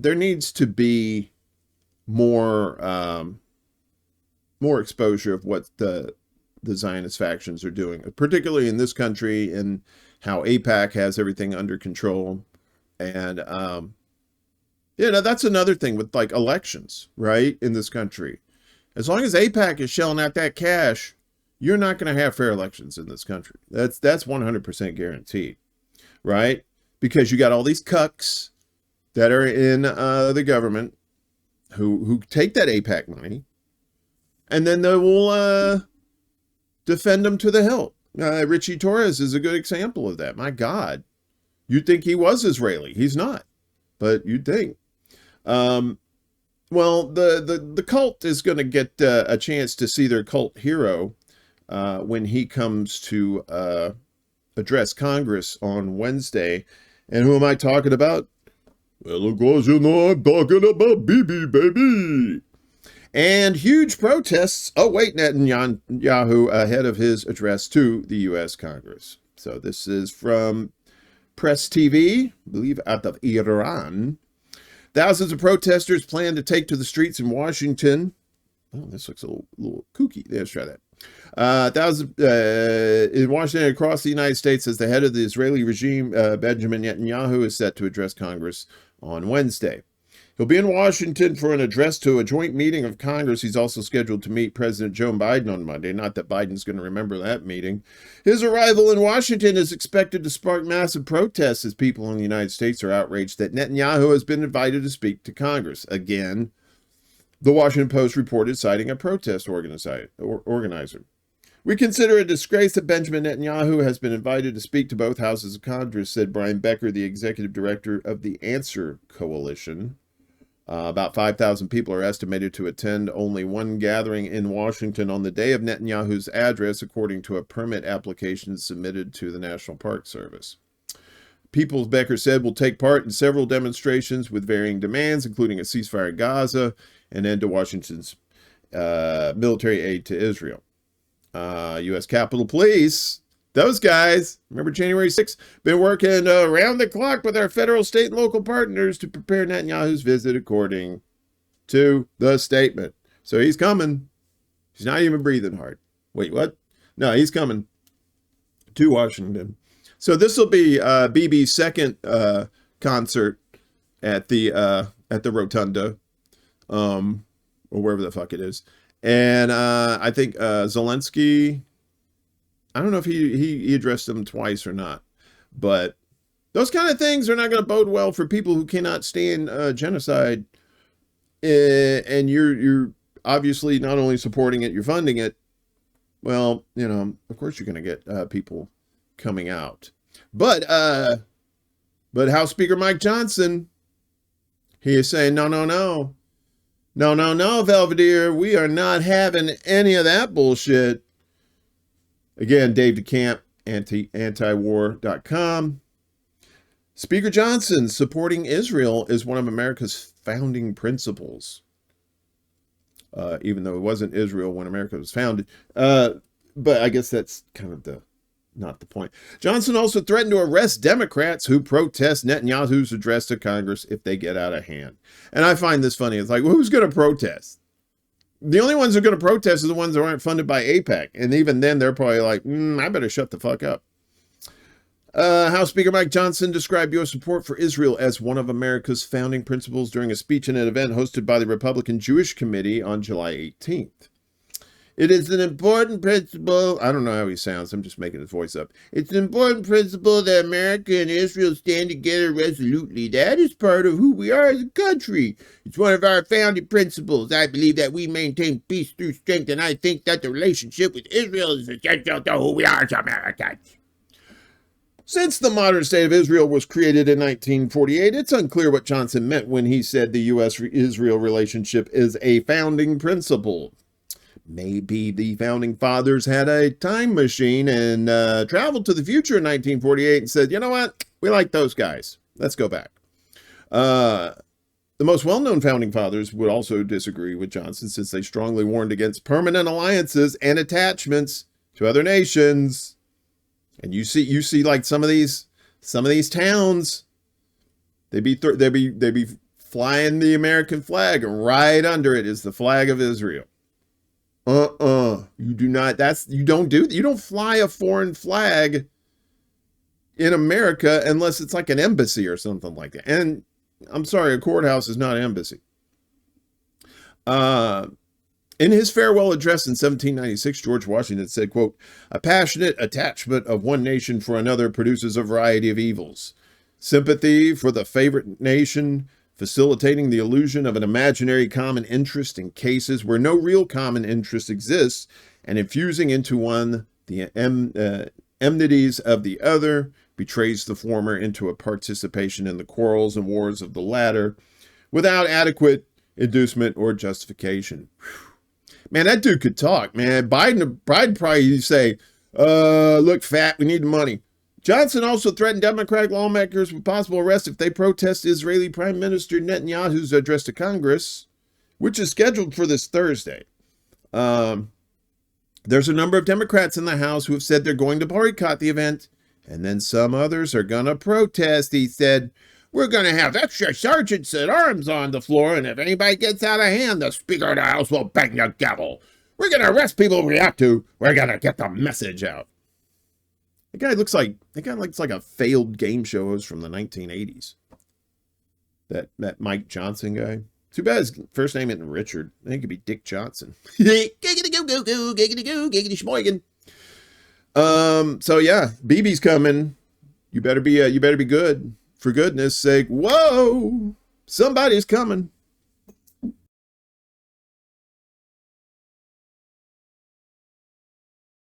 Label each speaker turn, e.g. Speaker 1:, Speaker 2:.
Speaker 1: there needs to be more more exposure of what the Zionist factions are doing, particularly in this country, and how AIPAC has everything under control. And that's another thing with like elections, right, in this country. As long as AIPAC is shelling out that cash, you're not going to have fair elections in this country. That's 100% guaranteed, right? Because you got all these cucks that are in the government who take that AIPAC money, and then they will defend them to the hilt. Richie Torres is a good example of that. My God, you'd think he was Israeli. He's not, but you'd think. Well, the cult is going to get a chance to see their cult hero when he comes to address Congress on Wednesday. And who am I talking about? Well, of course, you know I'm talking about Bibi, baby. And huge protests await Netanyahu ahead of his address to the U.S. Congress. So this is from Press TV, I believe out of Iran. Thousands of protesters plan to take to the streets in Washington. Oh, this looks a little kooky. Let's try that. Thousands in Washington and across the United States as the head of the Israeli regime, Benjamin Netanyahu, is set to address Congress on Wednesday. He'll be in Washington for an address to a joint meeting of Congress. He's also scheduled to meet President Joe Biden on Monday. Not that Biden's going to remember that meeting. His arrival in Washington is expected to spark massive protests as people in the United States are outraged that Netanyahu has been invited to speak to Congress. Again, the Washington Post reported, citing a protest organizer. We consider it a disgrace that Benjamin Netanyahu has been invited to speak to both houses of Congress, said Brian Becker, the executive director of the Answer Coalition. About 5,000 people are estimated to attend only one gathering in Washington on the day of Netanyahu's address, according to a permit application submitted to the National Park Service. People, Becker said, will take part in several demonstrations with varying demands, including a ceasefire in Gaza and end to Washington's military aid to Israel. U.S. Capitol Police, those guys, remember January 6th, been working around the clock with our federal, state, and local partners to prepare Netanyahu's visit, according to the statement. So he's coming. He's not even breathing hard. Wait, what? No, he's coming to Washington. So this will be BB's second concert at the Rotunda, or wherever the fuck it is. And I think Zelensky, I don't know if he addressed them twice or not, but those kind of things are not going to bode well for people who cannot stand genocide. And you're obviously not only supporting it, you're funding it. Well, of course you're going to get people coming out. But House Speaker Mike Johnson, he is saying, no, Belvedere, we are not having any of that bullshit. Again, Dave DeCamp, antiwar.com. Speaker Johnson, supporting Israel is one of America's founding principles. Even though it wasn't Israel when America was founded. But I guess that's kind of not the point. Johnson also threatened to arrest Democrats who protest Netanyahu's address to Congress if they get out of hand. And I find this funny. It's like, well, who's going to protest? The only ones who are going to protest are the ones that aren't funded by AIPAC. And even then, they're probably like, I better shut the fuck up. House Speaker Mike Johnson described U.S. support for Israel as one of America's founding principles during a speech in an event hosted by the Republican Jewish Committee on July 18th. It is an important principle. I don't know how he sounds. I'm just making his voice up. It's an important principle that America and Israel stand together resolutely. That is part of who we are as a country. It's one of our founding principles. I believe that we maintain peace through strength, and I think that the relationship with Israel is essential to who we are as Americans. Since the modern state of Israel was created in 1948, it's unclear what Johnson meant when he said the U.S.-Israel relationship is a founding principle. Maybe the founding fathers had a time machine and traveled to the future in 1948 and said, you know what? We like those guys. Let's go back. The most well-known founding fathers would also disagree with Johnson, since they strongly warned against permanent alliances and attachments to other nations. And you see like some of these towns, they'd be flying the American flag, and right under it is the flag of Israel. You do not, you don't fly a foreign flag in America unless it's like an embassy or something like that. And I'm sorry, a courthouse is not an embassy. In his farewell address in 1796, George Washington said, quote, "A passionate attachment of one nation for another produces a variety of evils. Sympathy for the favorite nation, facilitating the illusion of an imaginary common interest in cases where no real common interest exists, and infusing into one the enmities of the other, betrays the former into a participation in the quarrels and wars of the latter, without adequate inducement or justification." Whew. Man, that dude could talk, man. Biden probably say, look, fat, we need the money. Johnson also threatened Democratic lawmakers with possible arrest if they protest Israeli Prime Minister Netanyahu's address to Congress, which is scheduled for this Thursday. There's a number of Democrats in the House who have said they're going to boycott the event, and then some others are going to protest. He said, "We're going to have extra sergeants at arms on the floor, and if anybody gets out of hand, the Speaker of the House will bang the gavel. We're going to arrest people we have to. We're going to get the message out." The guy looks like a failed game show host from the 1980s. That Mike Johnson guy. Too bad his first name isn't Richard. I think it could be Dick Johnson. Giggity go go go, giggity go, giggity shmoigan. So yeah, BB's coming. You better be good. For goodness sake, whoa, somebody's coming.